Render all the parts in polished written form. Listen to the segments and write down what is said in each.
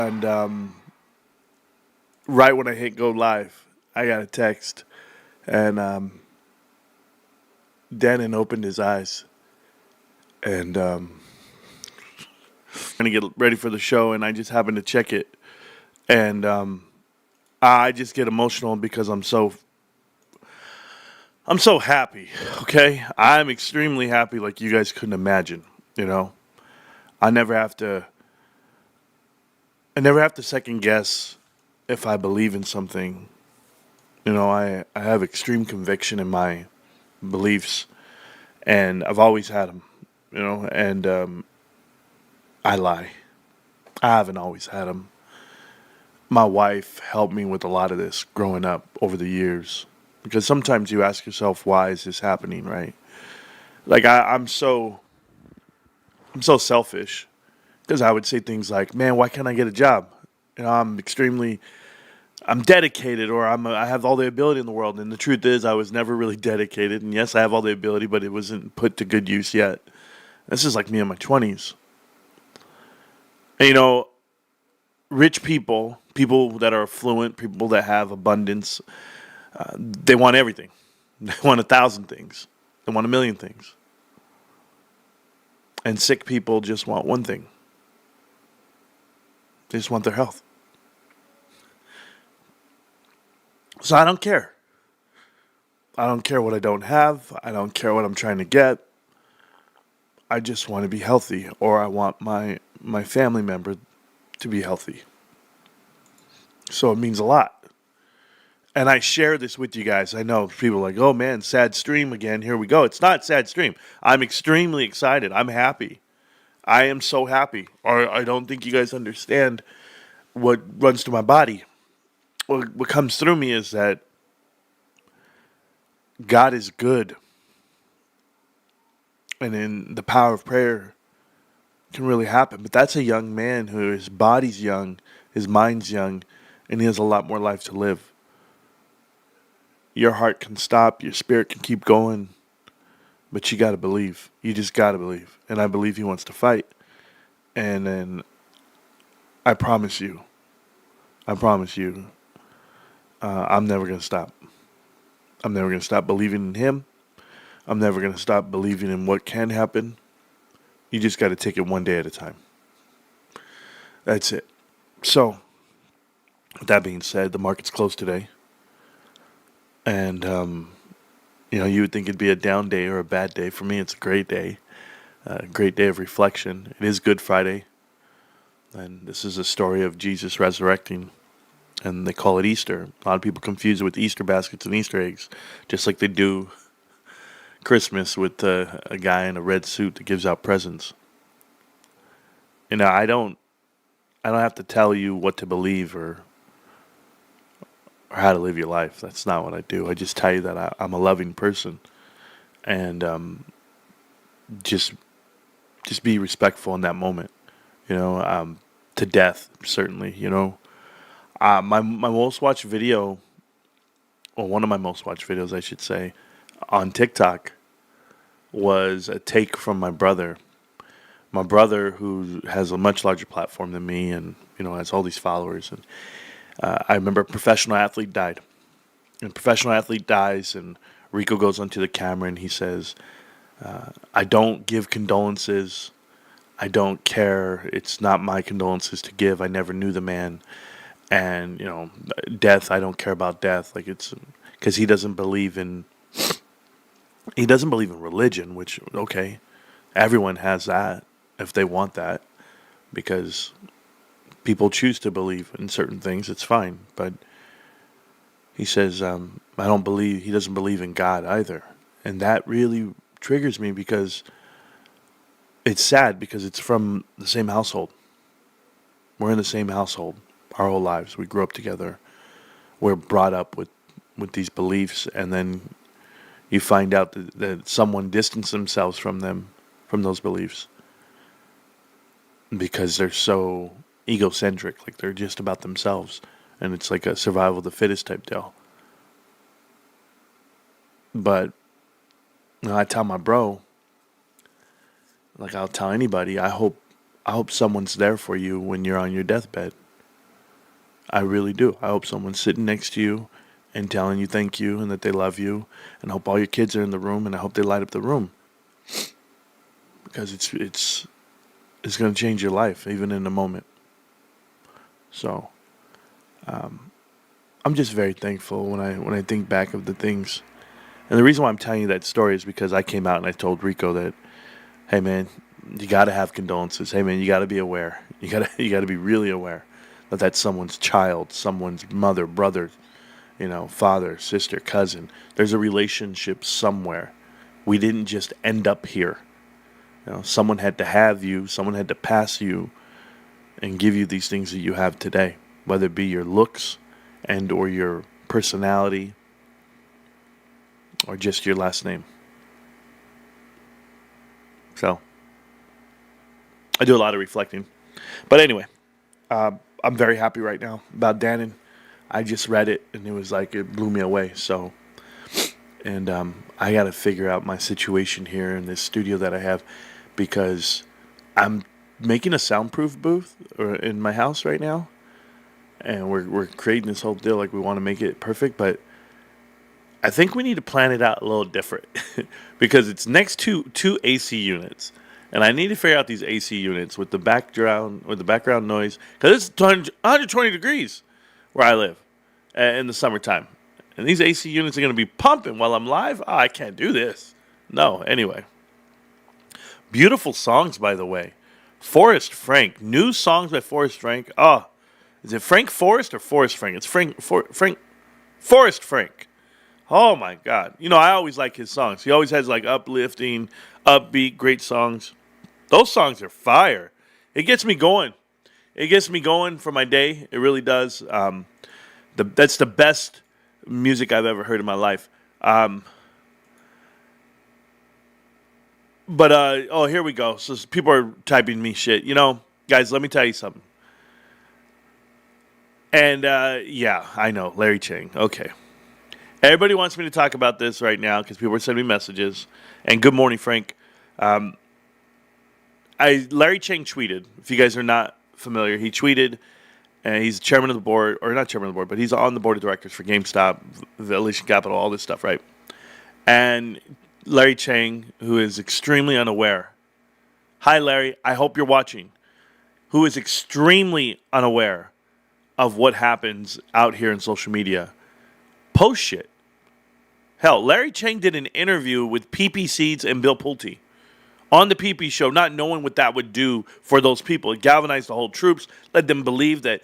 And right when I hit go live, I got a text, and Dannon opened his eyes, and going to get ready for the show, and I just happened to check it, and I just get emotional because I'm so happy. Okay, I'm extremely happy, like you guys couldn't imagine. You know, I never have to. I never have to second guess if I believe in something. I have extreme conviction in my beliefs, and I've always had them. And I lie. I haven't always had them. My wife helped me with a lot of this growing up over the years, because sometimes you ask yourself, why is this happening, right? Like I'm so selfish because I would say things like, "Man, why can't I get a job?" I'm dedicated, or I have all the ability in the world. And the truth is, I was never really dedicated. And yes, I have all the ability, but it wasn't put to good use yet. This is like me in my 20s. And, rich people that are affluent, people that have abundance, they want everything. They want 1,000 things. They want 1,000,000 things. And sick people just want one thing. They just want their health. So I don't care. I don't care what I don't have. I don't care what I'm trying to get. I just want to be healthy, or I want my family member to be healthy. So it means a lot. And I share this with you guys. I know people are like, oh man, sad stream again. Here we go. It's not sad stream. I'm extremely excited. I'm happy. I am so happy. Or I don't think you guys understand what runs through my body. What comes through me is that God is good. And in the power of prayer can really happen. But that's a young man who his body's young, his mind's young, and he has a lot more life to live. Your heart can stop, your spirit can keep going, but you got to believe. You just got to believe. And I believe he wants to fight. And then I promise you, I'm never going to stop. I'm never going to stop believing in him. I'm never going to stop believing in what can happen. You just got to take it one day at a time. That's it. So, with that being said, the market's closed today. And, you would think it'd be a down day or a bad day. For me, it's a great day. A great day of reflection. It is Good Friday. And this is a story of Jesus resurrecting. And they call it Easter. A lot of people confuse it with Easter baskets and Easter eggs, just like they do Christmas with a guy in a red suit that gives out presents. I don't have to tell you what to believe or how to live your life. That's not what I do. I just tell you that I'm a loving person, and just be respectful in that moment. To death, certainly. My most watched video, or one of my most watched videos, I should say, on TikTok was a take from my brother. My brother, who has a much larger platform than me, and has all these followers. And I remember a professional athlete died. And a professional athlete dies, and Rico goes onto the camera and he says, "I don't give condolences. I don't care. It's not my condolences to give. I never knew the man. And death. I don't care about death. Like, it's because he doesn't believe in religion, which, okay, everyone has that if they want that, because people choose to believe in certain things. It's fine. But he says, he doesn't believe in God either. And that really triggers me, because it's sad, because it's from the same household. We're in the same household our whole lives. We grew up together. We're brought up with these beliefs, and then you find out that someone distanced themselves from those beliefs, because they're so egocentric, like they're just about themselves, and it's like a survival of the fittest type deal. But I tell my bro, like I'll tell anybody, I hope someone's there for you when you're on your deathbed. I really do. I hope someone's sitting next to you and telling you thank you and that they love you. And I hope all your kids are in the room, and I hope they light up the room. Because it's going to change your life, even in a moment. So, I'm just very thankful when I think back of the things. And the reason why I'm telling you that story is because I came out and I told Rico that, hey man, you got to have condolences. Hey man, you got to be aware. You got to be really aware that that's someone's child, someone's mother, brother, father, sister, cousin. There's a relationship somewhere. We didn't just end up here. Someone had to have you, someone had to pass you and give you these things that you have today, whether it be your looks and or your personality or just your last name. So, I do a lot of reflecting. But anyway, I'm very happy right now about Dannon. I just read it, and it was like, it blew me away. So, and I got to figure out my situation here in this studio that I have, because I'm making a soundproof booth in my house right now, and we're creating this whole deal like we want to make it perfect, but I think we need to plan it out a little different because it's next to two AC units, and I need to figure out these AC units with the background noise, because it's 120 degrees where I live in the summertime, and these AC units are going to be pumping while I'm live. Oh, I can't do this. No, anyway. Beautiful songs, by the way. Forrest Frank. New songs by Forrest Frank. Oh, is it Frank Forrest or Forrest Frank? It's Forrest Frank. Oh, my God. I always like his songs. He always has, like, uplifting, upbeat, great songs. Those songs are fire. It gets me going. It gets me going for my day. It really does. That's the best music I've ever heard in my life. But, here we go. So people are typing me shit. Guys, let me tell you something. And, yeah, I know. Larry Cheng. Okay. Everybody wants me to talk about this right now because people are sending me messages. And good morning, Frank. Larry Cheng tweeted. If you guys are not familiar, he tweeted, and he's chairman of the board, or not chairman of the board, but he's on the board of directors for GameStop, Valuation Capital, all this stuff, right? And Larry Cheng, who is extremely unaware. Hi, Larry. I hope you're watching. Who is extremely unaware of what happens out here in social media. Post shit. Hell, Larry Cheng did an interview with PP Seeds and Bill Pulte on the PP show, not knowing what that would do for those people. It galvanized the whole troops, led them believe that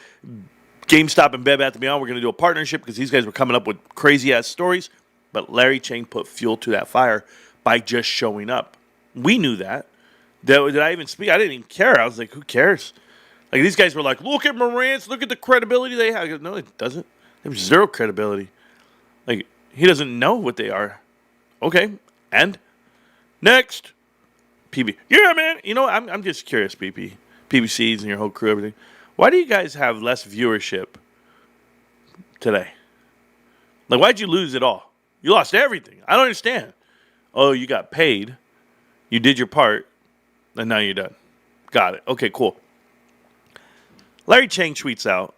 GameStop and Bed Bath & Beyond were going to do a partnership because these guys were coming up with crazy-ass stories. But Larry Cheng put fuel to that fire by just showing up. We knew that. Did I even speak? I didn't even care. I was like, who cares? Like, these guys were like, look at Marantz, look at the credibility they have. I go, no, it doesn't. They have zero credibility. Like, he doesn't know what they are. Okay, and next, PB. Yeah, man. I'm just curious, PBCs and your whole crew, everything. Why do you guys have less viewership today? Like, why'd you lose it all? You lost everything. I don't understand. Oh, you got paid. You did your part, and now you're done. Got it. Okay, cool. Larry Cheng tweets out.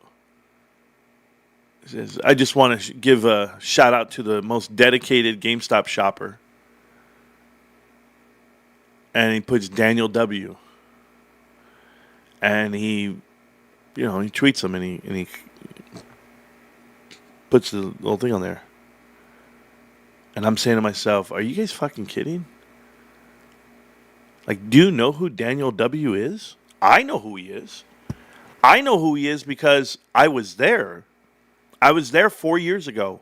He says, I just want to give a shout out to the most dedicated GameStop shopper. And he puts Daniel W. And he tweets him and he puts the little thing on there. And I'm saying to myself, are you guys fucking kidding? Like, do you know who Daniel W. is? I know who he is. I know who he is because I was there. I was there 4 years ago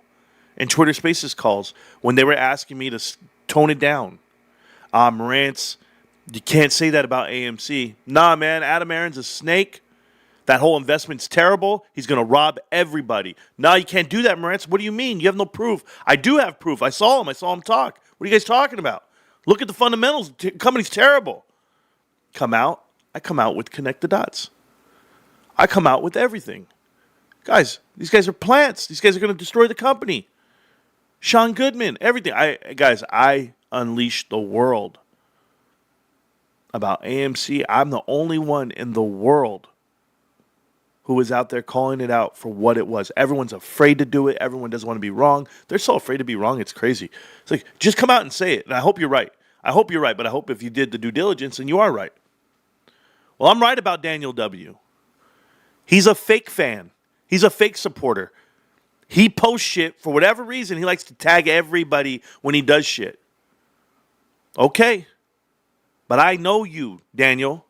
in Twitter Spaces calls when they were asking me to tone it down. Marantz, you can't say that about AMC. Nah, man, Adam Aron's a snake. That whole investment's terrible. He's going to rob everybody. Nah, you can't do that, Marantz. What do you mean? You have no proof. I do have proof. I saw him talk. What are you guys talking about? Look at the fundamentals. Company's terrible. I come out with connect the dots. I come out with everything. Guys, these guys are plants. These guys are going to destroy the company. Sean Goodman, everything. I unleashed the world about AMC. I'm the only one in the world who was out there calling it out for what it was. Everyone's afraid to do it. Everyone doesn't want to be wrong. They're so afraid to be wrong. It's crazy. It's like, just come out and say it. And I hope you're right. I hope you're right, but I hope if you did the due diligence, then you are right. Well, I'm right about Daniel W. He's a fake fan. He's a fake supporter. He posts shit for whatever reason. He likes to tag everybody when he does shit. Okay. But I know you, Daniel,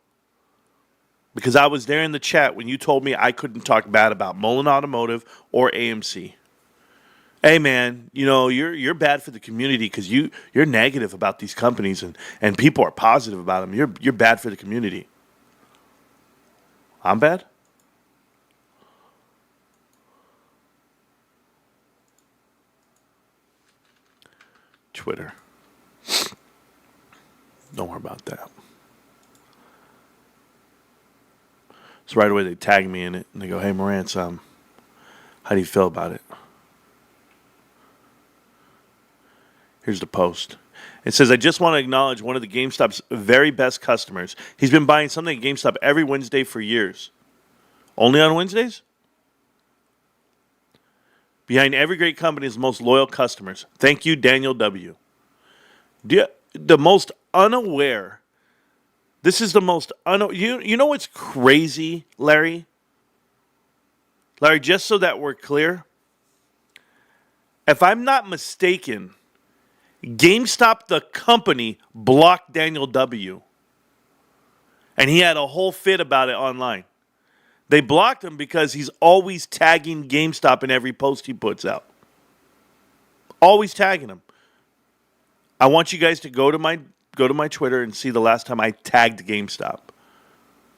because I was there in the chat when you told me I couldn't talk bad about Mullen Automotive or AMC. Hey, man, you know, you're bad for the community because you're negative about these companies and people are positive about them. You're bad for the community. I'm bad? Twitter. Don't worry about that. So right away they tag me in it and they go, "Hey, Marantz, how do you feel about it?" Here's the post. It says, "I just want to acknowledge one of the GameStop's very best customers. He's been buying something at GameStop every Wednesday for years." Only on Wednesdays? "Behind every great company is the most loyal customers. Thank you, Daniel W." The most unaware. This is the most you know what's crazy, Larry? Larry, just so that we're clear, if I'm not mistaken, GameStop, the company, blocked Daniel W. And he had a whole fit about it online. They blocked him because he's always tagging GameStop in every post he puts out. Always tagging him. I want you guys to go to my Twitter and see the last time I tagged GameStop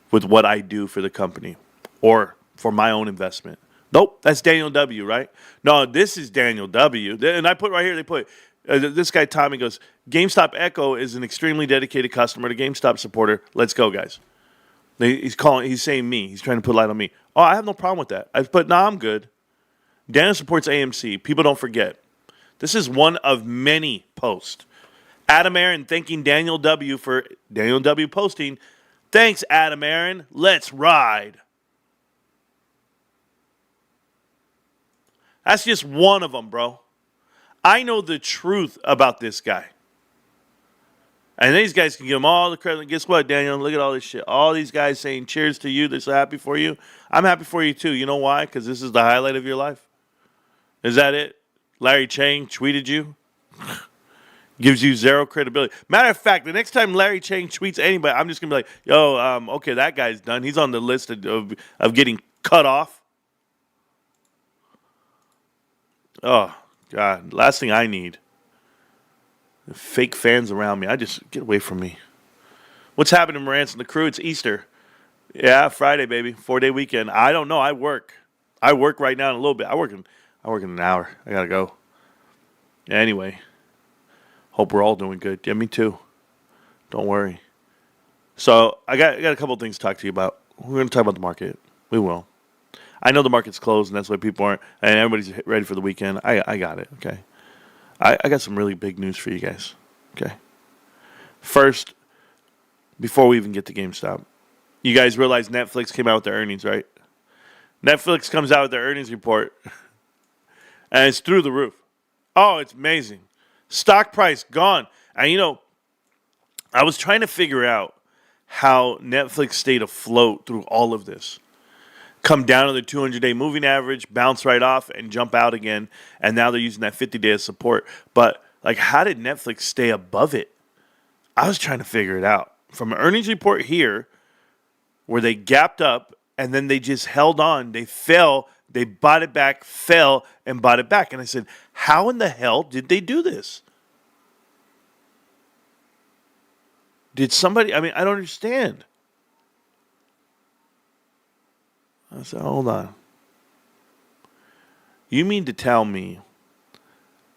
with what I do for the company or for my own investment. Nope, that's Daniel W., right? No, this is Daniel W. And I put right here, they put, this guy Tommy goes, "GameStop Echo is an extremely dedicated customer to GameStop supporter. Let's go, guys." He's saying me. He's trying to put light on me. Oh, I have no problem with that. I'm good. Daniel supports AMC. People don't forget. This is one of many posts. Adam Aaron thanking Daniel W. for Daniel W. posting. "Thanks, Adam Aaron. Let's ride." That's just one of them, bro. I know the truth about this guy. And these guys can give him all the credit. And guess what, Daniel? Look at all this shit. All these guys saying cheers to you. They're so happy for you. I'm happy for you, too. You know why? Because this is the highlight of your life. Is that it? Larry Cheng tweeted you? Gives you zero credibility. Matter of fact, the next time Larry Cheng tweets anybody, I'm just going to be like, "Yo, okay, that guy's done. He's on the list of getting cut off." Oh, God. Last thing I need. Fake fans around me. I just get away from me. What's happening, Marantz and the crew? It's Easter. Yeah, Friday, baby. 4-day weekend. I don't know. I work. I work right now in a little bit. I work in an hour. I got to go. Anyway. Hope we're all doing good. Yeah, me too. Don't worry. So I got a couple of things to talk to you about. We're going to talk about the market. We will. I know the market's closed, and that's why people aren't, and everybody's ready for the weekend. I got it, okay? I got some really big news for you guys, okay? First, before we even get to GameStop, you guys realize Netflix came out with their earnings, right? Netflix comes out with their earnings report, and it's through the roof. Oh, it's amazing. Stock price gone. And, you know, I was trying to figure out how Netflix stayed afloat through all of this. Come down to the 200-day moving average, bounce right off, and jump out again. And now they're using that 50-day as support. But, like, how did Netflix stay above it? I was trying to figure it out. From an earnings report here, where they gapped up, and then they just held on. They fell. They bought it back, fell, and bought it back. And I said, how in the hell did they do this? Did somebody, I don't understand. I said, hold on. You mean to tell me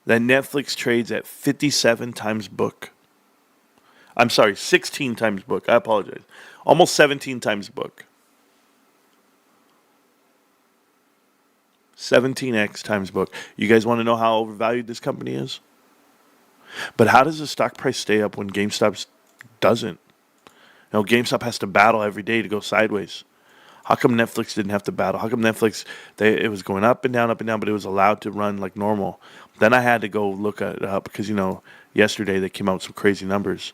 that Netflix trades at 57 times book? I'm sorry, 16 times book. I apologize. Almost 17 times book. 17x times book. You guys want to know how overvalued this company is? But how does the stock price stay up when GameStop doesn't? You know, GameStop has to battle every day to go sideways. How come Netflix didn't have to battle? How come Netflix, it was going up and down, but it was allowed to run like normal? Then I had to go look it up because, yesterday they came out with some crazy numbers.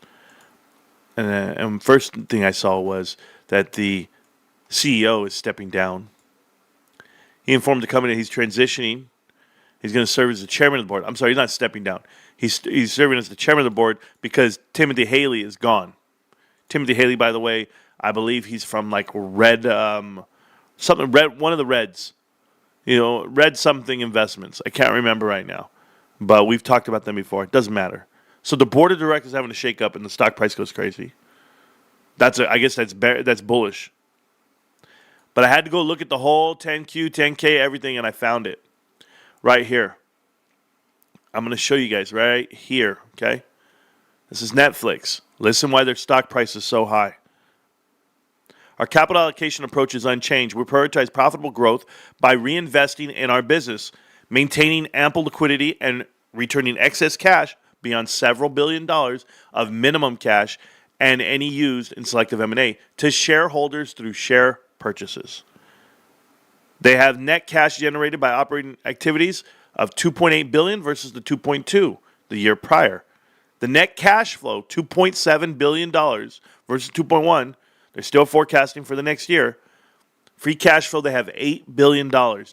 And first thing I saw was that the CEO is stepping down. He informed the company that he's transitioning. He's going to serve as the chairman of the board. I'm sorry, he's not stepping down. He's serving as the chairman of the board because Timothy Haley is gone. Timothy Haley, by the way, I believe he's from like Red, one of the Reds. Red something investments. I can't remember right now. But we've talked about them before. It doesn't matter. So the board of directors having to shake up and the stock price goes crazy. I guess that's bullish. But I had to go look at the whole 10Q, 10K, everything, and I found it right here. I'm going to show you guys right here, okay? This is Netflix. Listen why their stock price is so high. Our capital allocation approach is unchanged. We prioritize profitable growth by reinvesting in our business, maintaining ample liquidity, and returning excess cash beyond several $billion of minimum cash and any used in selective M&A to shareholders through share purchases. They have net cash generated by operating activities of $2.8 billion versus the $2.2 the year prior. The net cash flow, $2.7 billion versus $2.1. They're still forecasting for the next year. Free cash flow, they have $8 billion.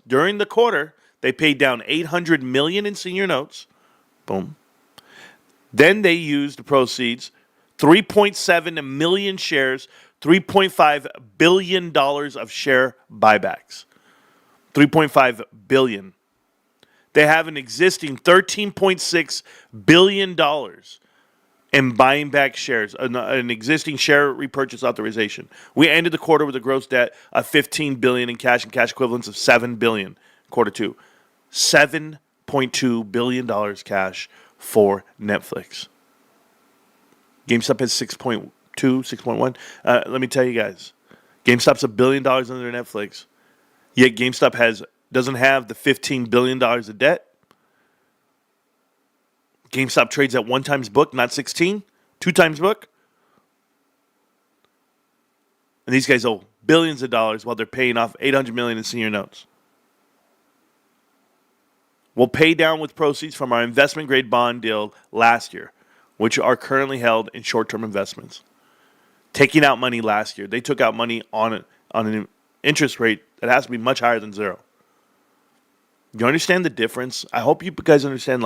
During the quarter, they paid down $800 million in senior notes. Boom. Then they used the proceeds, 3.7 million shares, $3.5 billion of share buybacks. $3.5 billion. They have an existing $13.6 billion in buying back shares, an existing share repurchase authorization. We ended the quarter with a gross debt of $15 billion in cash and cash equivalents of $7 billion. Quarter two. $7.2 billion cash for Netflix. GameStop has 6.2, 6.1. Let me tell you guys, GameStop's $1 billion under Netflix. Yet GameStop doesn't have the $15 billion of debt. GameStop trades at 1 times book, not 16, 2 times book. And these guys owe billions of dollars while they're paying off $800 million in senior notes. We'll pay down with proceeds from our investment grade bond deal last year, which are currently held in short-term investments. Taking out money last year, they took out money on an interest rate that has to be much higher than zero. You understand the difference? I hope you guys understand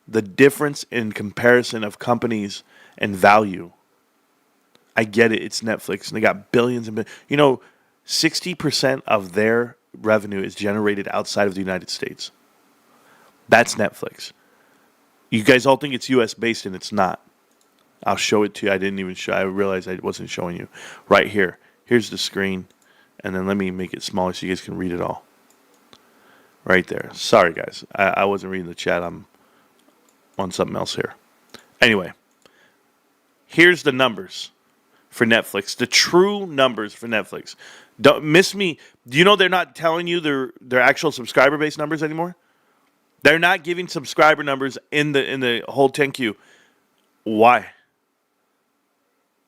the difference in comparison of companies and value. I get it. It's Netflix, and they got billions and billions. 60% of their revenue is generated outside of the United States. That's Netflix. You guys all think it's U.S. based, and it's not. I'll show it to you. I didn't even show. I realized I wasn't showing you. Right here. Here's the screen, and then let me make it smaller so you guys can read it all. Right there. Sorry, guys. I wasn't reading the chat. I'm on something else here. Anyway, here's the numbers for Netflix. The true numbers for Netflix. Don't miss me. Do you know they're not telling you their actual subscriber-based numbers anymore? They're not giving subscriber numbers in the whole 10Q. Why?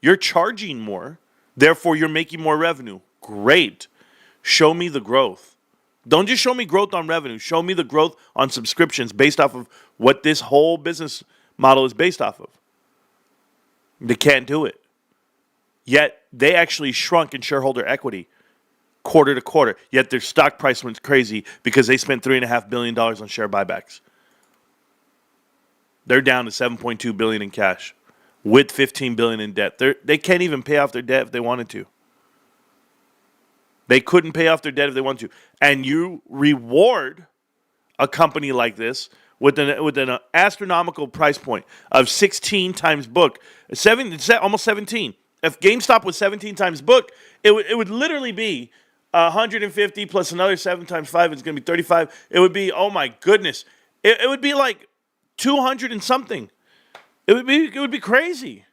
You're charging more, therefore you're making more revenue. Great. Show me the growth. Don't just show me growth on revenue. Show me the growth on subscriptions based off of what this whole business model is based off of. They can't do it. Yet they actually shrunk in shareholder equity quarter to quarter. Yet their stock price went crazy because they spent $3.5 billion on share buybacks. They're down to $7.2 billion in cash with $15 billion in debt. They can't even pay off their debt if they wanted to. They couldn't pay off their debt if they wanted to. And you reward a company like this with an astronomical price point of 16 times book. Almost 17. If GameStop was 17 times book, it would literally be 150 plus another 7 times 5 is going to be 35. It would be, oh my goodness. It would be like 200 and something. It would be crazy.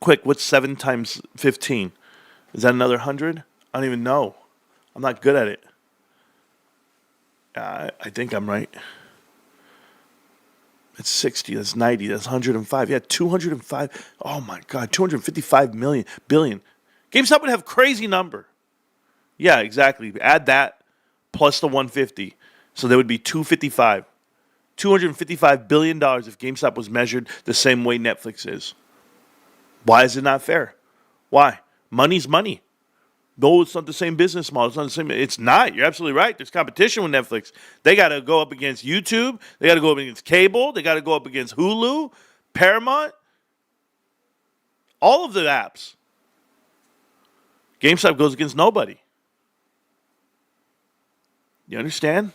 Quick, what's 7 times 15? Is that another 100? I don't even know. I'm not good at it. I think I'm right. It's 60. That's 90. That's 105. Yeah, 205. Oh my God, 255 billion. GameStop would have a crazy number. Yeah, exactly. Add that plus the 150. So there would be 255. $255 billion if GameStop was measured the same way Netflix is. Why is it not fair? Why? Money's money. No, it's not the same business model. It's not the same. It's not. You're absolutely right. There's competition with Netflix. They got to go up against YouTube. They got to go up against cable. They got to go up against Hulu, Paramount, all of the apps. GameStop goes against nobody. You understand?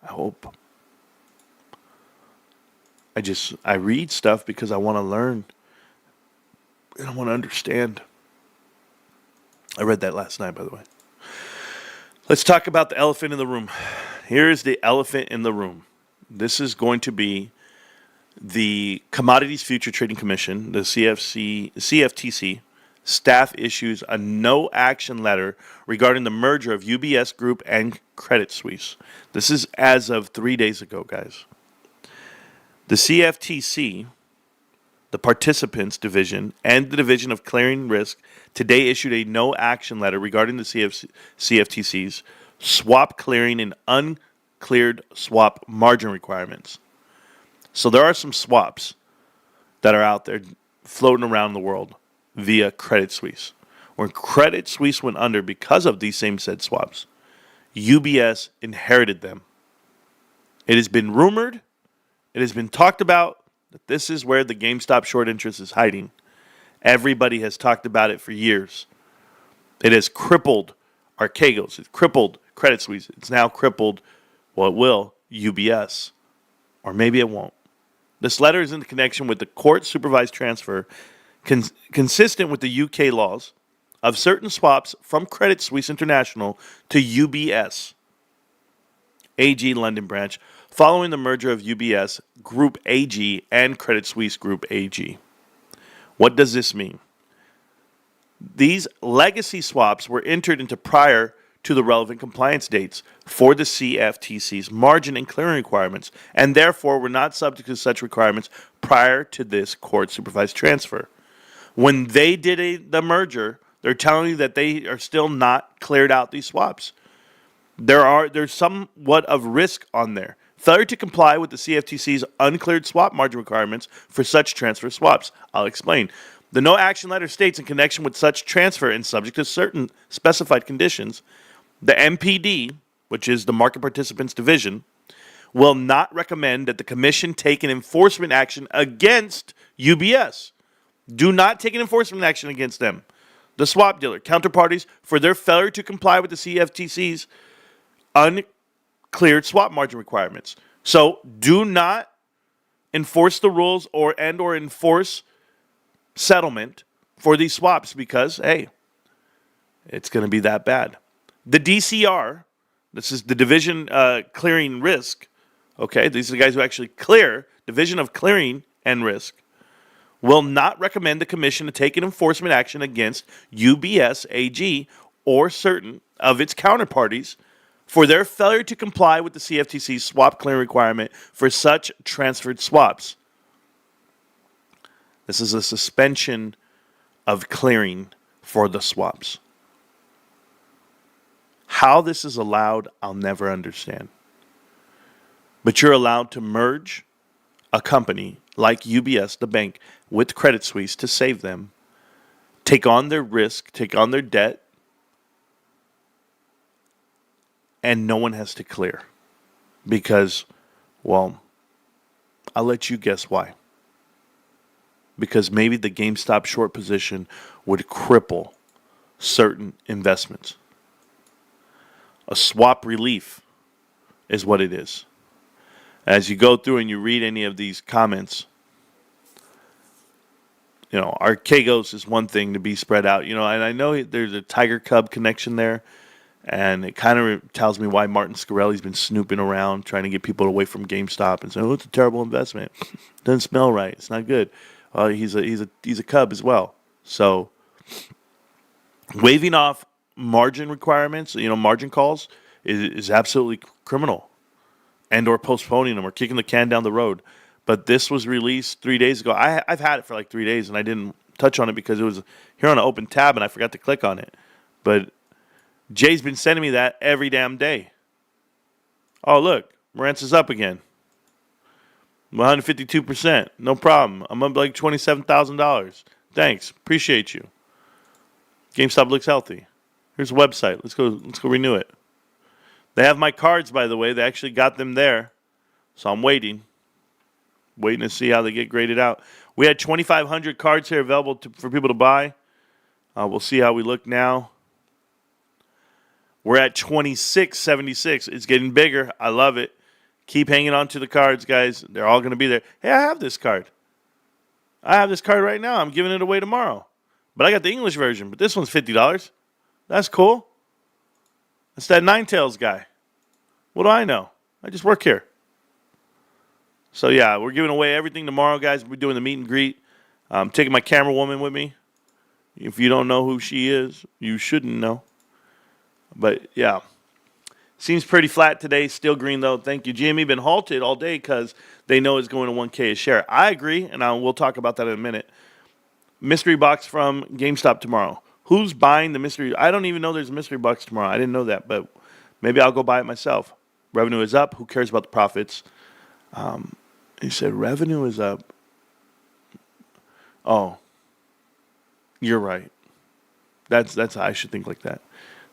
I hope. I read stuff because I want to learn and I want to understand. I read that last night, by the way. Let's talk about the elephant in the room. Here's the elephant in the room. This is going to be the Commodities Future Trading Commission, the CFTC, staff issues a no action letter regarding the merger of UBS Group and Credit Suisse. This is as of 3 days ago, guys. The CFTC, the Participants Division, and the Division of Clearing Risk today issued a no action letter regarding the CFTC's swap clearing and uncleared swap margin requirements. So there are some swaps that are out there floating around the world via Credit Suisse. When Credit Suisse went under because of these same said swaps, UBS inherited them. It has been rumored, it has been talked about that this is where the GameStop short interest is hiding. Everybody has talked about it for years. It has crippled Archegos. It's crippled Credit Suisse. It's now crippled, well, it will, UBS. Or maybe it won't. This letter is in connection with the court-supervised transfer consistent with the UK laws of certain swaps from Credit Suisse International to UBS AG London branch following the merger of UBS Group AG and Credit Suisse Group AG. What does this mean? These legacy swaps were entered into prior to the relevant compliance dates for the CFTC's margin and clearing requirements, and therefore were not subject to such requirements prior to this court-supervised transfer. When they did the merger, they're telling you that they are still not cleared out these swaps. There's somewhat of risk on there. Failure to comply with the CFTC's uncleared swap margin requirements for such transfer swaps. I'll explain. The no action letter states in connection with such transfer and subject to certain specified conditions, the MPD, which is the Market Participants Division, will not recommend that the Commission take an enforcement action against UBS. Do not take an enforcement action against them, the swap dealer, counterparties, for their failure to comply with the CFTC's uncleared swap margin requirements. So do not enforce the rules or enforce settlement for these swaps because, hey, it's going to be that bad. The DCR, this is the Division Clearing Risk, okay, these are the guys who actually clear, Division of Clearing and Risk, will not recommend the Commission to take an enforcement action against UBS AG or certain of its counterparties for their failure to comply with the CFTC's swap clearing requirement for such transferred swaps. This is a suspension of clearing for the swaps. How this is allowed, I'll never understand. But you're allowed to merge a company like UBS, the bank, with Credit Suisse to save them, take on their risk, take on their debt, and no one has to clear. Because, well, I'll let you guess why. Because maybe the GameStop short position would cripple certain investments. A swap relief is what it is. As you go through and you read any of these comments, you know, Archegos is one thing to be spread out, you know, and I know there's a Tiger Cub connection there, and it kind of tells me why Martin Scarelli's been snooping around trying to get people away from GameStop and saying, oh, it's a terrible investment. Doesn't smell right. It's not good. He's a Cub as well. So waiving off margin requirements, you know, margin calls is absolutely criminal, and or postponing them or kicking the can down the road. But this was released 3 days ago. I've had it for like 3 days and I didn't touch on it because it was here on an open tab and I forgot to click on it. But Jay's been sending me that every damn day. Oh, look, Marantz is up again. 152%. No problem. I'm up like $27,000. Thanks. Appreciate you. GameStop looks healthy. Here's a website. Let's go renew it. They have my cards, by the way. They actually got them there. So I'm waiting to see how they get graded out. We had 2,500 cards here available for people to buy. We'll see how we look now. We're at 2676. It's getting bigger. I love it. Keep hanging on to the cards, guys. They're all going to be there. Hey, I have this card. I have this card right now. I'm giving it away tomorrow. But I got the English version. But this one's $50. That's cool. That's that Ninetales guy. What do I know? I just work here. So, yeah, we're giving away everything tomorrow, guys. We're doing the meet and greet. I'm taking my camera woman with me. If you don't know who she is, you shouldn't know. But, yeah. Seems pretty flat today. Still green, though. Thank you. GME been halted all day because they know it's going to 1K a share. I agree, and we'll talk about that in a minute. Mystery box from GameStop tomorrow. Who's buying the mystery? I don't even know there's a mystery box tomorrow. I didn't know that, but maybe I'll go buy it myself. Revenue is up. Who cares about the profits? He said revenue is up. Oh, you're right. That's I should think like that.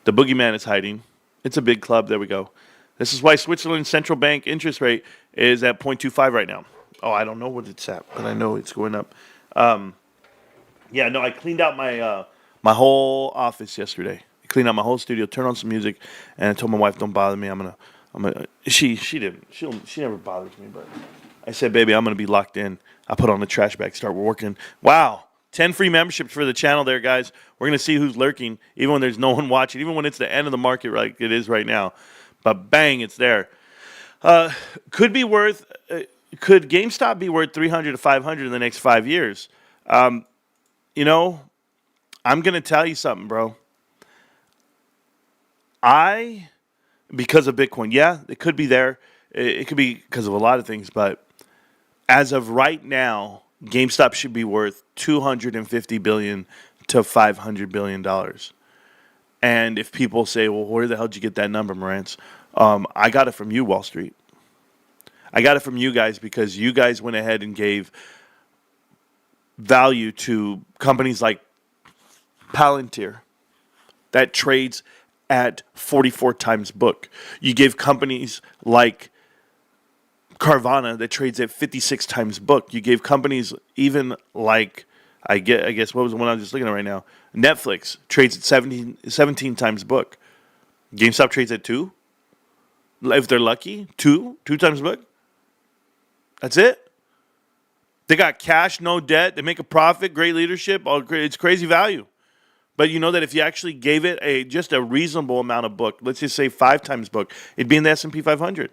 The boogeyman is hiding. It's a big club. There we go. This is why Switzerland's central bank interest rate is at 0.25 right now. Oh, I don't know what it's at, but I know it's going up. Yeah, no, I cleaned out my whole office yesterday. I cleaned out my whole studio, turned on some music, and I told my wife, "Don't bother me. I'm gonna." She didn't. She never bothers me, but I said, "Baby, I'm gonna be locked in." I put on the trash bag, start working. Wow, 10 free memberships for the channel there, guys. We're gonna see who's lurking, even when there's no one watching, even when it's the end of the market, like it is right now. But bang, it's there. Could GameStop be worth 300 to 500 in the next 5 years? You know, I'm going to tell you something, bro. Because of Bitcoin, yeah, it could be there. It could be because of a lot of things, but as of right now, GameStop should be worth $250 billion to $500 billion. And if people say, well, where the hell did you get that number, Marantz? I got it from you, Wall Street. I got it from you guys because you guys went ahead and gave value to companies like Palantir that trades at 44 times book. You gave companies like Carvana that trades at 56 times book. You gave companies even like, I guess, what was the one I'm just looking at right now? Netflix trades at 17 times book. GameStop trades at 2. If they're lucky, 2 times book. That's it. They got cash, no debt. They make a profit, great leadership. It's crazy value. But you know that if you actually gave it just a reasonable amount of book, let's just say 5 times book, it'd be in the S&P 500.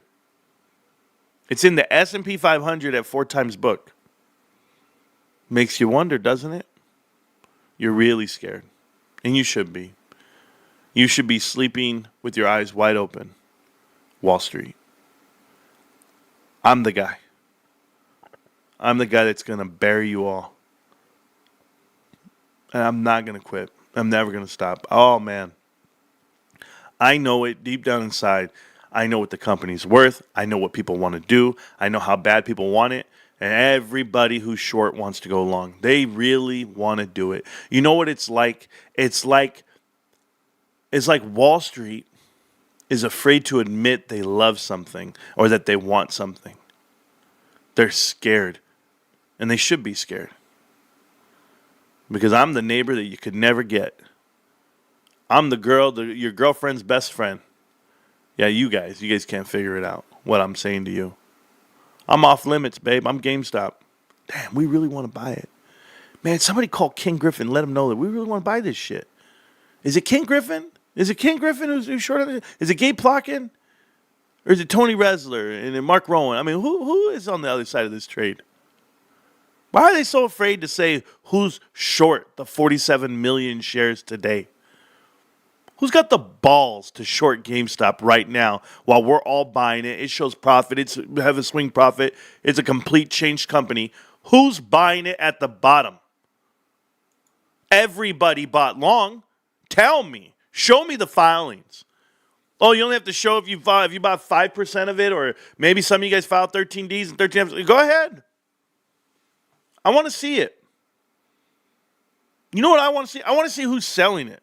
It's in the S&P 500 at 4 times book. Makes you wonder, doesn't it? You're really scared. And you should be. You should be sleeping with your eyes wide open. Wall Street. I'm the guy. I'm the guy that's going to bury you all. And I'm not going to quit. I'm never going to stop. Oh, man. I know it deep down inside. I know what the company's worth. I know what people want to do. I know how bad people want it. And everybody who's short wants to go long. They really want to do it. You know what it's like? It's like Wall Street is afraid to admit they love something or that they want something. They're scared. And they should be scared. Because I'm the neighbor that you could never get. I'm your girlfriend's best friend. Yeah, you guys can't figure it out, what I'm saying to you. I'm off limits, babe. I'm GameStop. Damn, we really want to buy it. Man, somebody call King Griffin and let him know that we really want to buy this shit. Is it King Griffin? Is it King Griffin who's short of it? Is it Gabe Plotkin? Or is it Tony Resler and then Mark Rowan? I mean, who is on the other side of this trade? Why are they so afraid to say who's short the 47 million shares today? Who's got the balls to short GameStop right now while we're all buying it? It shows profit. It's have a swing profit. It's a complete changed company. Who's buying it at the bottom? Everybody bought long. Tell me. Show me the filings. Oh, you only have to show if you bought 5% of it, or maybe some of you guys filed 13Ds and 13Fs. Go ahead. I want to see it. You know what I want to see? I want to see who's selling it.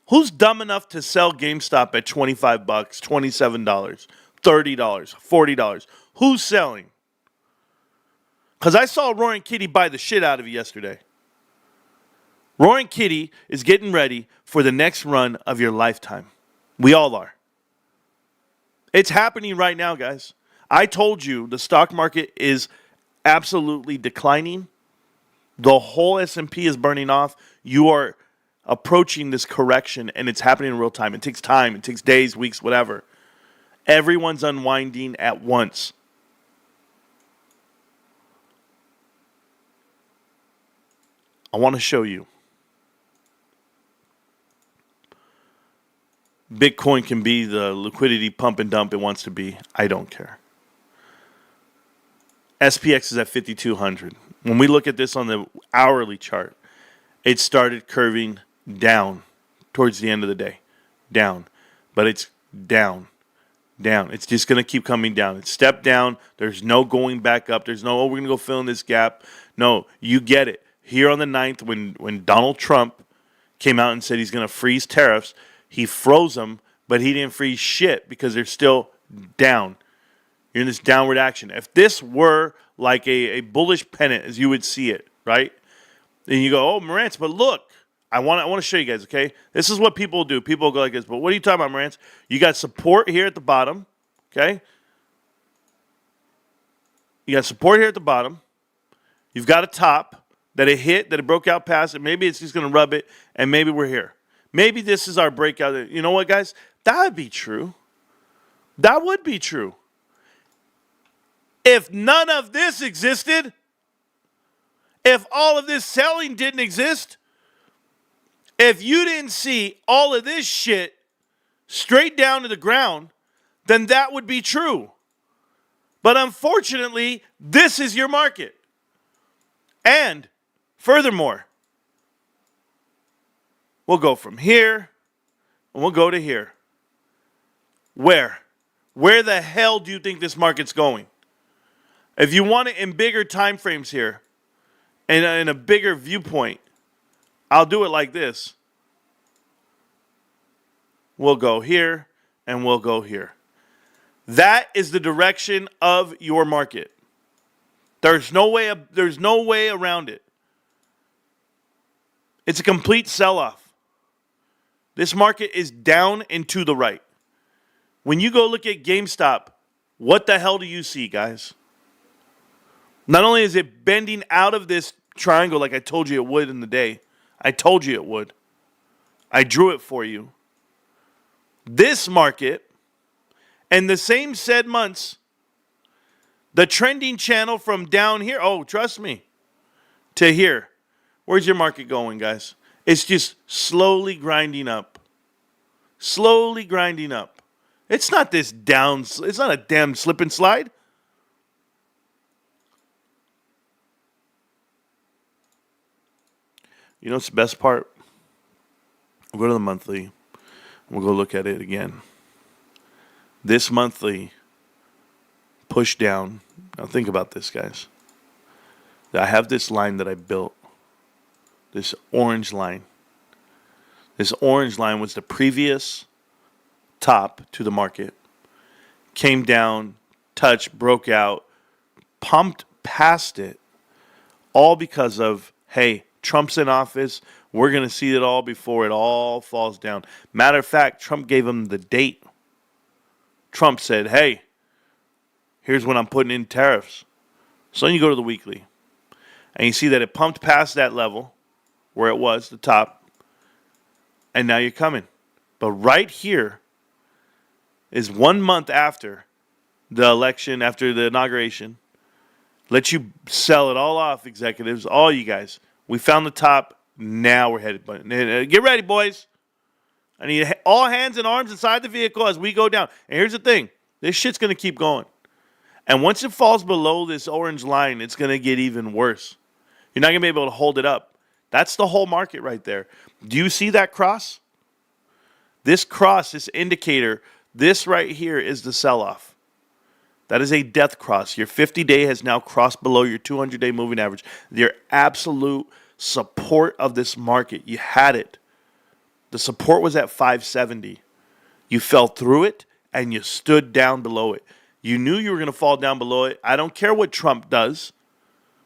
Who's dumb enough to sell GameStop at $25, $27, $30, $40? Who's selling? Because I saw Roaring Kitty buy the shit out of it yesterday. Roaring Kitty is getting ready for the next run of your lifetime. We all are. It's happening right now, guys. I told you the stock market is absolutely declining. The whole S&P is burning off. You are approaching this correction, and it's happening in real time. It takes time. It takes days, weeks, whatever. Everyone's unwinding at once. I want to show you. Bitcoin can be the liquidity pump and dump it wants to be. I don't care. SPX is at 5,200. When we look at this on the hourly chart, it started curving down towards the end of the day. Down. But it's down. Down. It's just going to keep coming down. It's stepped down. There's no going back up. There's no, oh, we're going to go fill in this gap. No, you get it. Here on the 9th, when Donald Trump came out and said he's going to freeze tariffs, he froze them, but he didn't freeze shit because they're still down. You're in this downward action. If this were like a bullish pennant, as you would see it, right? Then you go, oh, Marantz, but look, I want to show you guys, okay? This is what people do. People go like this, but what are you talking about, Marantz? You got support here at the bottom, okay? You got support here at the bottom. You've got a top that it hit, that it broke out past it. Maybe it's just going to rub it, and maybe we're here. Maybe this is our breakout. You know what, guys? That would be true. That would be true. If none of this existed, if all of this selling didn't exist, if you didn't see all of this shit straight down to the ground, then that would be true. But unfortunately, this is your market. And furthermore, we'll go from here and we'll go to here. Where? Where the hell do you think this market's going? If you want it in bigger time frames here and in a bigger viewpoint, I'll do it like this. We'll go here and we'll go here. That is the direction of your market. There's no way around it. It's a complete sell-off. This market is down and to the right. When you go look at GameStop, what the hell do you see, guys? Not only is it bending out of this triangle like I told you it would in the day. I told you it would. I drew it for you. This market, and the same said months, the trending channel from down here, oh, trust me, to here. Where's your market going, guys? It's just slowly grinding up. Slowly grinding up. It's not this down, it's not a damn slip and slide. You know what's the best part? We'll go to the monthly. We'll go look at it again. This monthly push down. Now think about this, guys. I have this line that I built. This orange line. This orange line was the previous top to the market. Came down, touched, broke out, pumped past it. All because of, hey, Trump's in office. We're going to see it all before it all falls down. Matter of fact, Trump gave him the date. Trump said, hey, here's when I'm putting in tariffs. So then you go to the weekly. And you see that it pumped past that level where it was, the top. And now you're coming. But right here is 1 month after the election, after the inauguration. Let you sell it all off, executives, all you guys. We found the top. Now we're headed. Get ready, boys. I need all hands and arms inside the vehicle as we go down. And here's the thing. This shit's going to keep going. And once it falls below this orange line, it's going to get even worse. You're not going to be able to hold it up. That's the whole market right there. Do you see that cross? This cross, this indicator, this right here is the sell-off. That is a death cross. Your 50-day has now crossed below your 200-day moving average. Your absolute support of this market. You had it. The support was at 570. You fell through it, and you stood down below it. You knew you were going to fall down below it. I don't care what Trump does,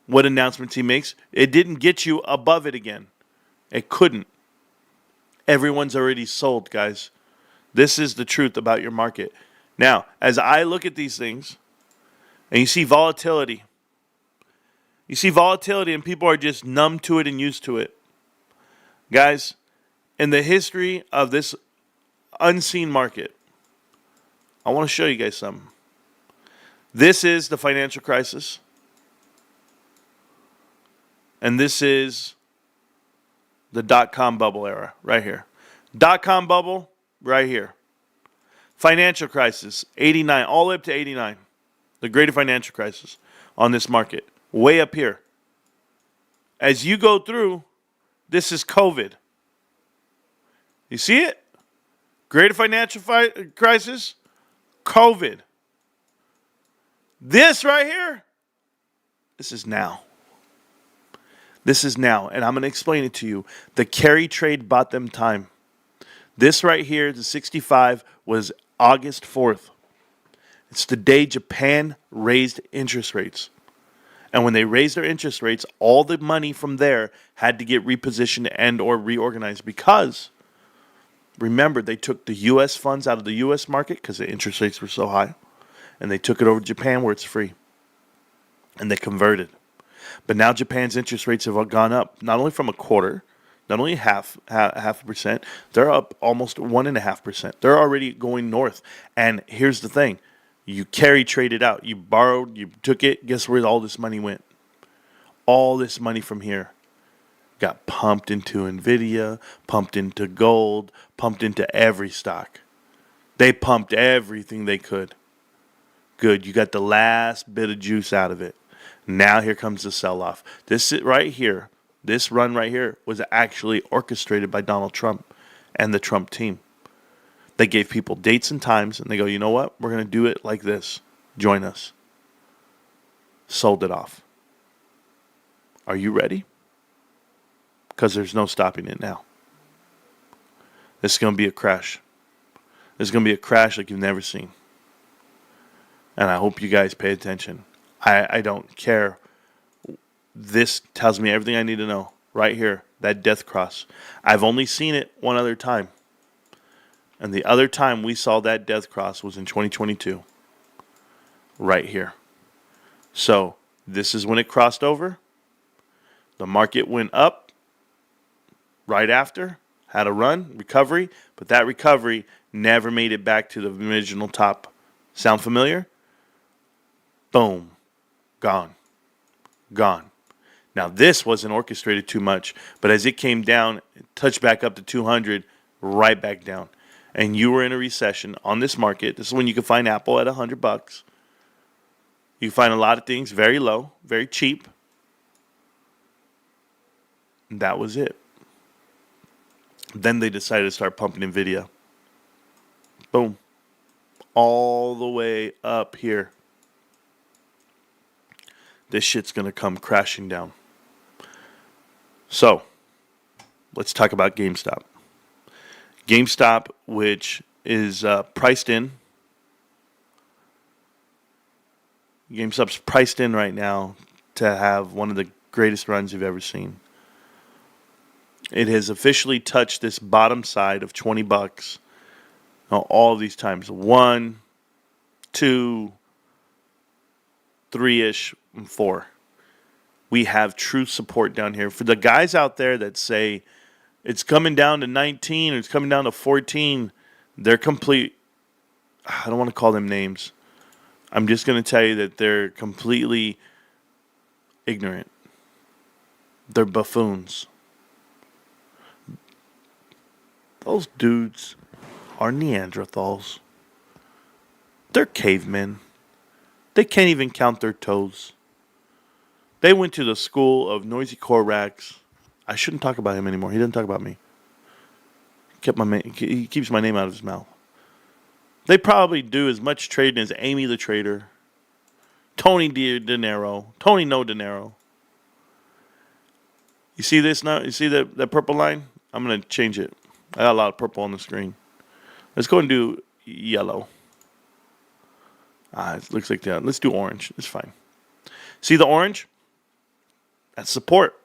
what announcements he makes. It didn't get you above it again. It couldn't. Everyone's already sold, guys. This is the truth about your market. Now, as I look at these things, and you see volatility, and people are just numb to it and used to it. Guys, in the history of this unseen market, I want to show you guys something. This is the financial crisis. And this is the dot-com bubble era right here. Dot-com bubble right here. Financial crisis, 89, all the way up to 89. The greater financial crisis on this market. Way up here. As you go through, this is COVID. You see it? Greater financial crisis, COVID. This right here, this is now. This is now, and I'm going to explain it to you. The carry trade bought them time. This right here, the 65, was August 4th. It's the day Japan raised interest rates. And when they raised their interest rates, all the money from there had to get repositioned and or reorganized because, remember, they took the U.S. funds out of the U.S. market because the interest rates were so high. And they took it over to Japan where it's free. And they converted. But now Japan's interest rates have gone up, not only from a quarter, not only half a percent, they're up almost 1.5%. They're already going north. And here's the thing. You carry traded out. You borrowed, you took it. Guess where all this money went? All this money from here got pumped into NVIDIA, pumped into gold, pumped into every stock. They pumped everything they could. Good. You got the last bit of juice out of it. Now here comes the sell-off. This right here, this run right here was actually orchestrated by Donald Trump and the Trump team. They gave people dates and times, and they go, you know what? We're going to do it like this. Join us. Sold it off. Are you ready? Because there's no stopping it now. This is going to be a crash. This is going to be a crash like you've never seen. And I hope you guys pay attention. I don't care. This tells me everything I need to know. Right here, that death cross. I've only seen it one other time. And the other time we saw that death cross was in 2022. Right here. So, this is when it crossed over. The market went up right after. Had a run, recovery. But that recovery never made it back to the original top. Sound familiar? Boom. Gone. Gone. Now, this wasn't orchestrated too much. But as it came down, it touched back up to 200, right back down. And you were in a recession on this market. This is when you can find Apple at $100. You can find a lot of things very low, very cheap. And that was it. Then they decided to start pumping NVIDIA. Boom. All the way up here. This shit's going to come crashing down. So, let's talk about GameStop. GameStop, which is priced in. GameStop's priced in right now to have one of the greatest runs you've ever seen. It has officially touched this bottom side of $20 all of these times. 1, 2, 3-ish, and 4. We have true support down here. For the guys out there that say it's coming down to 19 or it's coming down to 14, they're complete. I don't want to call them names. I'm just going to tell you that they're completely ignorant. They're buffoons. Those dudes are Neanderthals. They're cavemen. They can't even count their toes. They went to the school of Noisy Korax. I shouldn't talk about him anymore. He doesn't talk about me. He keeps my name out of his mouth. They probably do as much trading as Amy the Trader, Tony De Niro, Tony No De Niro. You see this now? You see that purple line? I'm going to change it. I got a lot of purple on the screen. Let's go and do yellow. It looks like that. Let's do orange. It's fine. See the orange? That's support.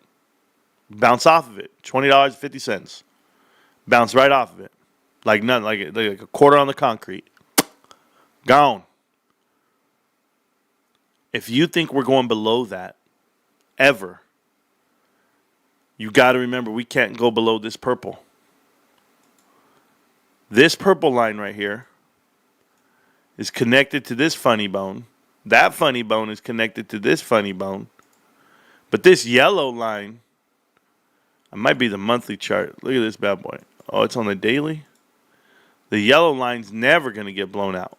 Bounce off of it. $20.50. Bounce right off of it. Like nothing. Like a quarter on the concrete. Gone. If you think we're going below that, ever, you got to remember we can't go below this purple. This purple line right here is connected to this funny bone. That funny bone is connected to this funny bone. But this yellow line, it might be the monthly chart. Look at this bad boy. Oh, it's on the daily. The yellow line's never going to get blown out.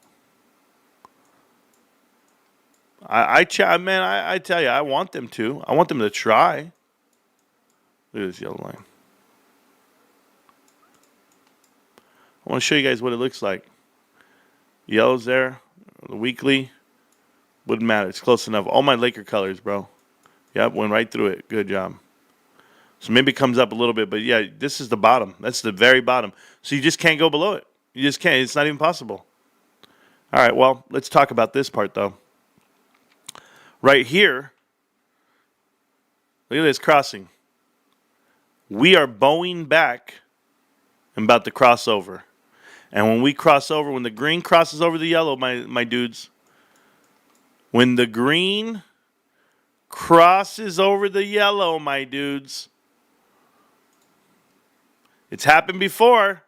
I tell you, I want them to. I want them to try. Look at this yellow line. I want to show you guys what it looks like. Yellow's there. The weekly. Wouldn't matter. It's close enough. All my Laker colors, bro. Yep, went right through it. Good job. So maybe it comes up a little bit. But yeah, this is the bottom. That's the very bottom. So you just can't go below it. You just can't. It's not even possible. All right, well, let's talk about this part, though. Right here. Look at this crossing. We are bowing back and about to cross over. And when we cross over, when the green crosses over the yellow, my dudes, when the green crosses over the yellow, my dudes, it's happened before.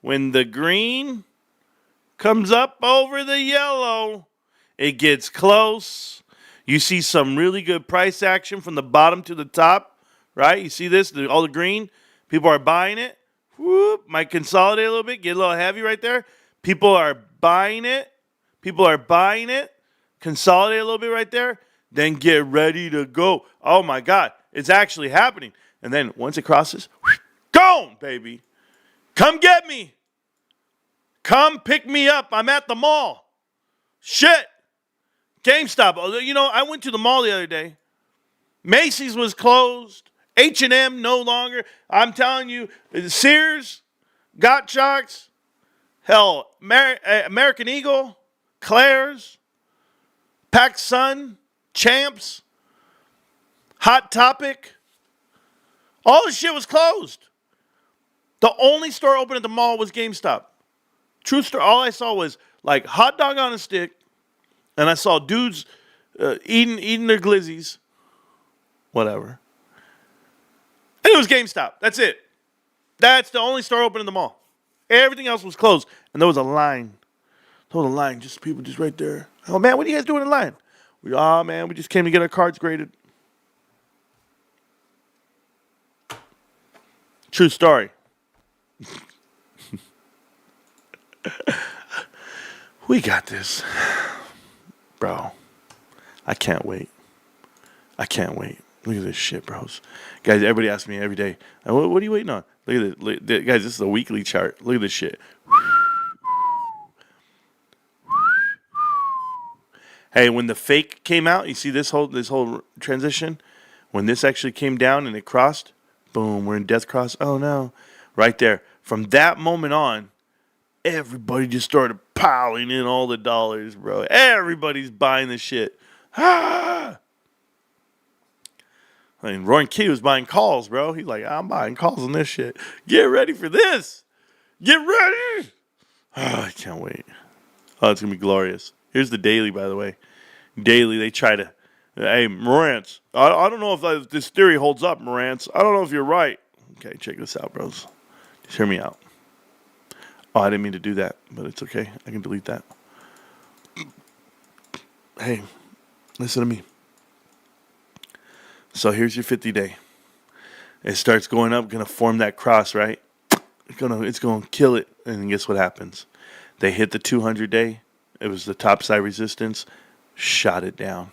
When the green comes up over the yellow, it gets close. You see some really good price action from the bottom to the top, right? You see this? All the green. People are buying it. Whoop. Might consolidate a little bit. Get a little heavy right there. People are buying it. People are buying it. Consolidate a little bit right there. Then get ready to go. Oh, my God. It's actually happening. And then once it crosses, gone, baby. Come get me. Come pick me up. I'm at the mall. Shit. GameStop. You know, I went to the mall the other day. Macy's was closed. H&M no longer. I'm telling you, Sears, Gottschalks, hell, American Eagle, Claire's, PacSun, Champs, Hot Topic. All the shit was closed. The only store open at the mall was GameStop. True story. All I saw was like hot dog on a stick. And I saw dudes eating their glizzies. Whatever. And it was GameStop. That's it. That's the only store open in the mall. Everything else was closed. And there was a line. There was a line. Just people just right there. Oh, man, what are you guys doing in line? Man, we just came to get our cards graded. True story. We got this. Bro, I can't wait. I can't wait. Look at this shit, bros. Guys, everybody asks me every day, what are you waiting on? Look at this. Guys, this is a weekly chart. Look at this shit. Hey, when the fake came out, you see this whole transition? When this actually came down and it crossed, boom, we're in death cross. Oh, no. Right there. From that moment on, everybody just started piling in all the dollars, bro. Everybody's buying this shit. Ah! I mean, Roy Key was buying calls, bro. He's like, I'm buying calls on this shit. Get ready for this. Get ready. Oh, I can't wait. Oh, it's going to be glorious. Here's the daily, by the way. Daily, they try to, hey, Marantz, I don't know if this theory holds up, Marantz. I don't know if you're right. Okay, check this out, bros. Just hear me out. Oh, I didn't mean to do that, but it's okay. I can delete that. Hey, listen to me. So here's your 50-day. It starts going up, going to form that cross, right? It's going to kill it. And guess what happens? They hit the 200-day. It was the top side resistance. Shot it down.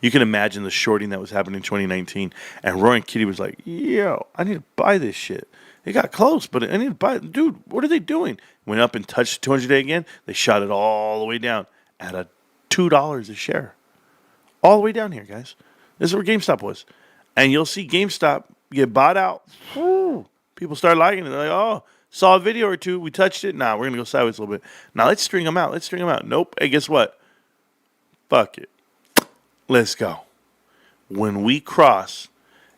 You can imagine the shorting that was happening in 2019. And Roy and Kitty was like, yo, I need to buy this shit. It got close, but I need to buy it. Dude, what are they doing? Went up and touched 200-day again. They shot it all the way down at a $2 a share. All the way down here, guys. This is where GameStop was. And you'll see GameStop get bought out. Woo. People start liking it. They're like, oh, saw a video or two. We touched it. Nah, we're going to go sideways a little bit. Now, let's string them out. Nope. Hey, guess what? Fuck it. Let's go. When we cross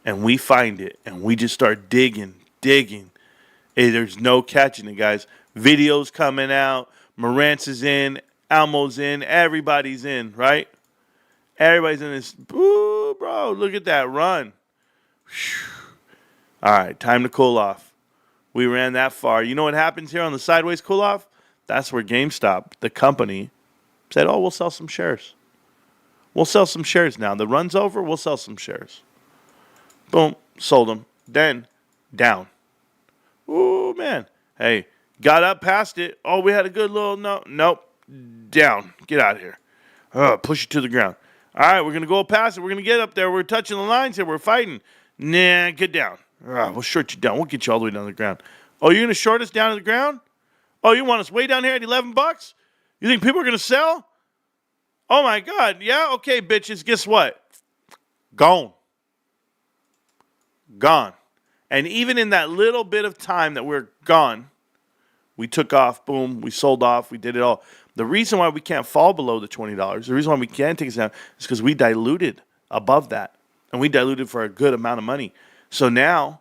and we find it and we just start digging, hey, there's no catching it, guys. Videos coming out. Marantz is in. Almo's in. Everybody's in, right? Everybody's in this. Ooh, bro, look at that run. Whew. All right, time to cool off. We ran that far. You know what happens here on the sideways cool off? That's where GameStop, the company, said, oh, we'll sell some shares. We'll sell some shares now. The run's over. We'll sell some shares. Boom. Sold them. Then down. Ooh, man. Hey, got up past it. Oh, we had a good little nope. Down. Get out of here. Push it to the ground. All right, we're going to go past it. We're going to get up there. We're touching the lines here. We're fighting. Nah, get down. We'll short you down. We'll get you all the way down to the ground. Oh, you're going to short us down to the ground? Oh, you want us way down here at $11? You think people are going to sell? Oh, my God. Yeah? Okay, bitches. Guess what? Gone. And even in that little bit of time that we're gone, we took off. Boom. We sold off. We did it all. The reason why we can't fall below the $20, the reason why we can't take it down is because we diluted above that. And we diluted for a good amount of money. So now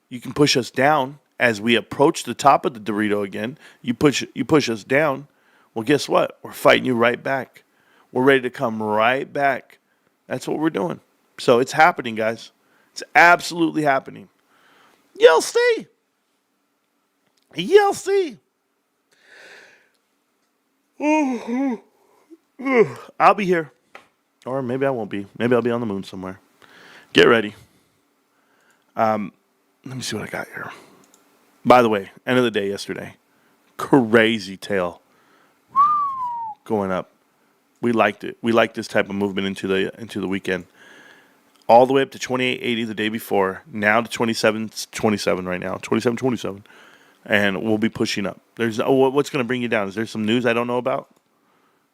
you can push us down as we approach the top of the Dorito again. You push us down. Well, guess what? We're fighting you right back. We're ready to come right back. That's what we're doing. So it's happening, guys. It's absolutely happening. You'll see. You'll see. I'll be here. Or maybe I won't be. Maybe I'll be on the moon somewhere. Get ready. Let me see what I got here. By the way, end of the day yesterday. Crazy tail. Going up. We liked it. We liked this type of movement into the weekend. All the way up to 28.80 the day before. Now to 27 right now. 27.27. And we'll be pushing up. What's going to bring you down? Is there some news I don't know about?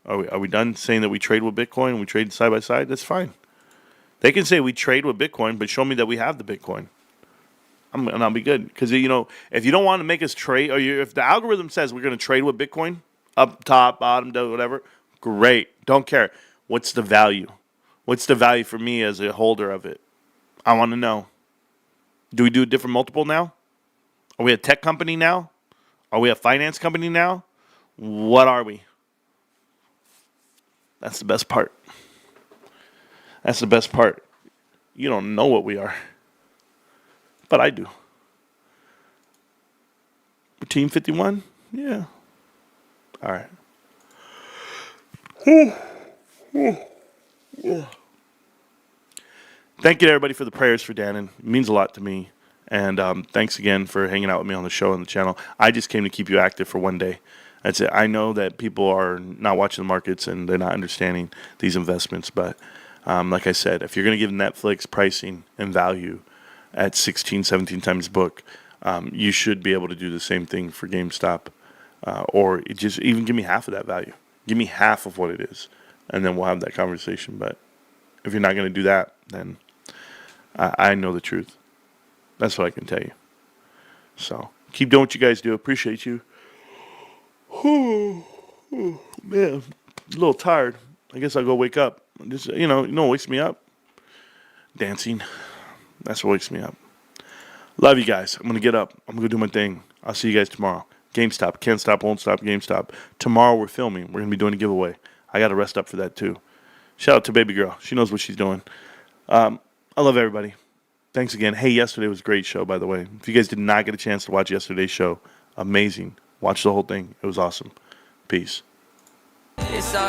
Are we done saying that we trade with Bitcoin and we trade side by side? That's fine. They can say we trade with Bitcoin, but show me that we have the Bitcoin. And I'll be good. Because, if you don't want to make us trade, or if the algorithm says we're going to trade with Bitcoin, up, top, bottom, whatever, great. Don't care. What's the value? What's the value for me as a holder of it? I want to know. Do we do a different multiple now? Are we a tech company now? Are we a finance company now? What are we? That's the best part. That's the best part. You don't know what we are. But I do. We're Team 51? Yeah. All right. Thank you to everybody for the prayers for Dannon. It means a lot to me. And thanks again for hanging out with me on the show and the channel. I just came to keep you active for one day. That's it. I know that people are not watching the markets and they're not understanding these investments. But like I said, if you're going to give Netflix pricing and value at 16, 17 times book, you should be able to do the same thing for GameStop. Or just even give me half of that value. Give me half of what it is. And then we'll have that conversation. But if you're not going to do that, then I know the truth. That's what I can tell you. So keep doing what you guys do. Appreciate you. Man, a little tired. I guess I'll go wake up. Just what wakes me up? Dancing. That's what wakes me up. Love you guys. I'm gonna get up. I'm gonna do my thing. I'll see you guys tomorrow. GameStop. Can't stop, won't stop. GameStop. Tomorrow we're filming. We're gonna be doing a giveaway. I gotta rest up for that too. Shout out to baby girl. She knows what she's doing. I love everybody. Thanks again. Hey, yesterday was a great show, by the way. If you guys did not get a chance to watch yesterday's show, amazing. Watch the whole thing. It was awesome. Peace.